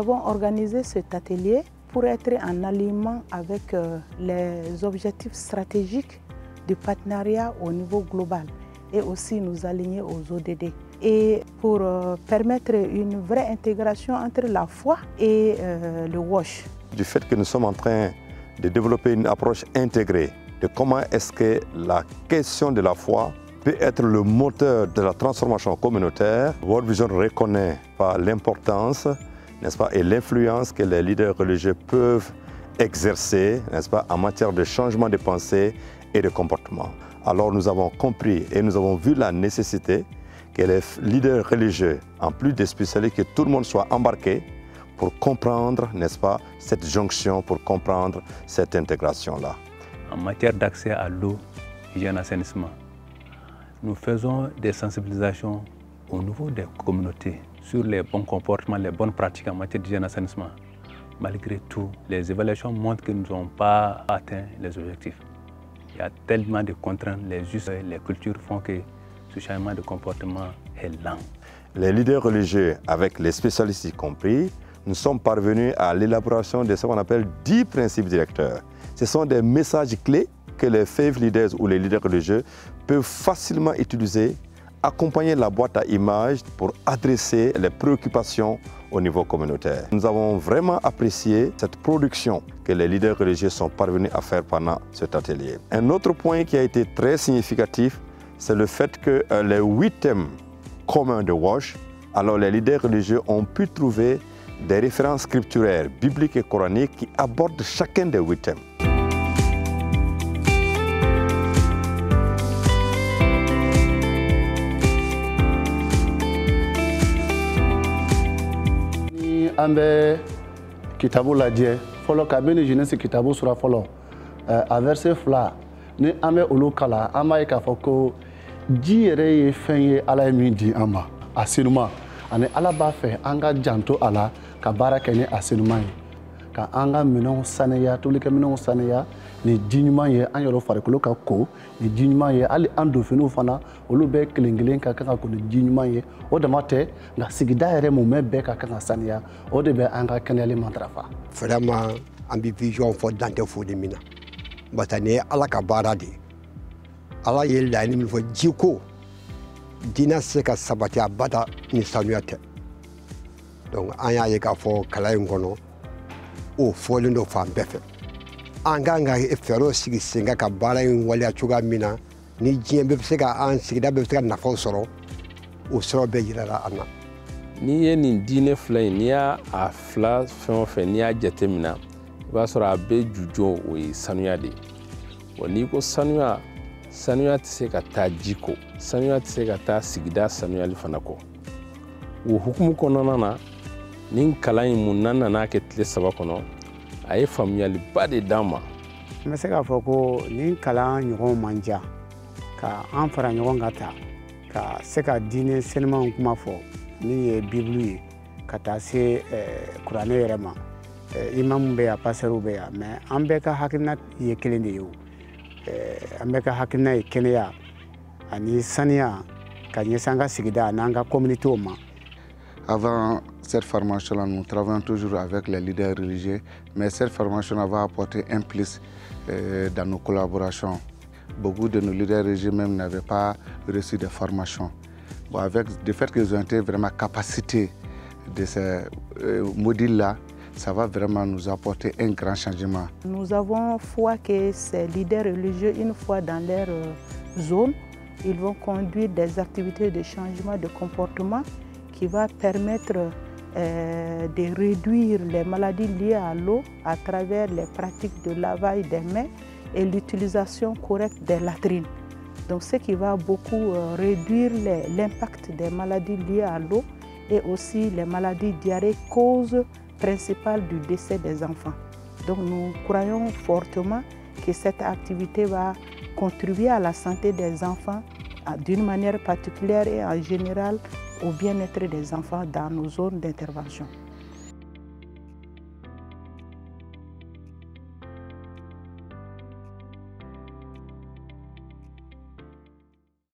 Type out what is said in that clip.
avons organisé cet atelier pour être en alignement avec les objectifs stratégiques du partenariat au niveau global et aussi nous aligner aux ODD. Et pour permettre une vraie intégration entre la foi et le WASH. Du fait que nous sommes en train de développer une approche intégrée de comment est-ce que la question de la foi peut être le moteur de la transformation communautaire, World Vision reconnaît l'importance, n'est-ce pas, et l'influence que les leaders religieux peuvent exercer, n'est-ce pas, en matière de changement de pensée et de comportement. Alors nous avons compris et nous avons vu la nécessité que les leaders religieux, en plus des spécialistes, que tout le monde soit embarqué pour comprendre, n'est-ce pas, cette jonction, pour comprendre cette intégration-là. En matière d'accès à l'eau, hygiène, assainissement, nous faisons des sensibilisations au niveau des communautés sur les bons comportements, les bonnes pratiques en matière d'hygiène, assainissement. Malgré tout, les évaluations montrent que nous n'avons pas atteint les objectifs. Il y a tellement de contraintes, les us et les cultures font que ce changement de comportement est lent. Les leaders religieux, avec les spécialistes y compris, nous sommes parvenus à l'élaboration de ce qu'on appelle 10 principes directeurs. Ce sont des messages clés que les faith leaders ou les leaders religieux peuvent facilement utiliser, accompagner la boîte à images pour adresser les préoccupations au niveau communautaire. Nous avons vraiment apprécié cette production que les leaders religieux sont parvenus à faire pendant cet atelier. Un autre point qui a été très significatif, c'est le fait que les 8 thèmes communs de WASH, alors les leaders religieux ont pu trouver des références scripturaires, bibliques et coraniques qui abordent chacun des 8 thèmes. An bɛ kitabu lajɛ fɔlɔ kabini jeunesse kitabu sura fɔlɔ a verset 2 ni an bɛ olu kalan an b'a ye k'a fɔ ko ji yɛrɛ ye fɛn ye Ala ye min di an ma a senuman ani Ala b'a fɛ an ka janto a la ka baara kɛ ni a senuman ye ka an ka minɛnw sanuya tobilikɛminɛnw sanuya ni ji ɲuman ye an yɛrɛ farikolo ka ko ni ji ɲuman ye hali an donfiniw fana olu bɛɛ kelen kelen ka kan ka ko ni ji ɲuman ye o dama tɛ nka sigida yɛrɛ mumɛ bɛɛ ka kan ka sanuya o de bɛ an ka kɛnɛyali matarafa. Vraiment an bɛ vision fɔ dan tɛ foli min na bata ni ye Ala ka baara de ye Ala ye laɲini min fɔ jiko diinɛ se ka sabati a bada ni sanuya tɛ donc an y'a ye k'a fɔ kalan in kɔnɔ o fɔlen do fan bɛɛ fɛ. An kan ka fɛɛrɛw sigi sen kan ka baara in waleya cogoya min na ni diɲɛ bɛɛ bɛ se ka an sigida bɛɛ bɛ se ka nafaw sɔrɔ o siraw bɛɛ yirala an na. N'i ye nin diinɛ fila in n'i y'a fila fɛn o fɛn n'i y'a jateminɛ i b'a sɔrɔ a bɛ ju jɔ o ye sanuya de ye. Wa n'i ko sanuya, sanuya tɛ se ka taa ji kɔ, sanuya tɛ se ka taa sigida sanuyali fana kɔ. O hukumu kɔnɔna na nin kalan in mun n'an nana kɛ tile 3 kɔnɔ a ye faamuyaliba de d'an ma. N bɛ se k'a fɔ ko nin kalan ɲɔgɔn man ca ka an fara ɲɔgɔn kan ta ka se ka diinɛ senumanw kuma fɔ min ye bibulu ye ka taa se kuranɛ yɛrɛ ma. Imamu bɛ yan pasɛriw bɛ yan mais an bɛɛ ka hakilina ye kelen de ye o. An bɛɛ ka hakilina ye kɛnɛya ani saniya ka ɲɛsin an ka sigida n'an ka communautéw ma. Avant cette formation-là, nous travaillons toujours avec les leaders religieux, mais cette formation va apporter un plus dans nos collaborations. Beaucoup de nos leaders religieux même n'avaient pas reçu de formation. Bon, avec le fait qu'ils ont été vraiment capacités de ces modules-là, ça va vraiment nous apporter un grand changement. Nous avons foi que ces leaders religieux, une fois dans leur zone, ils vont conduire des activités de changement de comportement qui va permettre de réduire les maladies liées à l'eau à travers les pratiques de lavage des mains et l'utilisation correcte des latrines. Donc ce qui va beaucoup réduire l'impact des maladies liées à l'eau et aussi les maladies diarrhéiques, cause principale du décès des enfants. Donc nous croyons fortement que cette activité va contribuer à la santé des enfants d'une manière particulière et en général au bien-être des enfants dans nos zones d'intervention.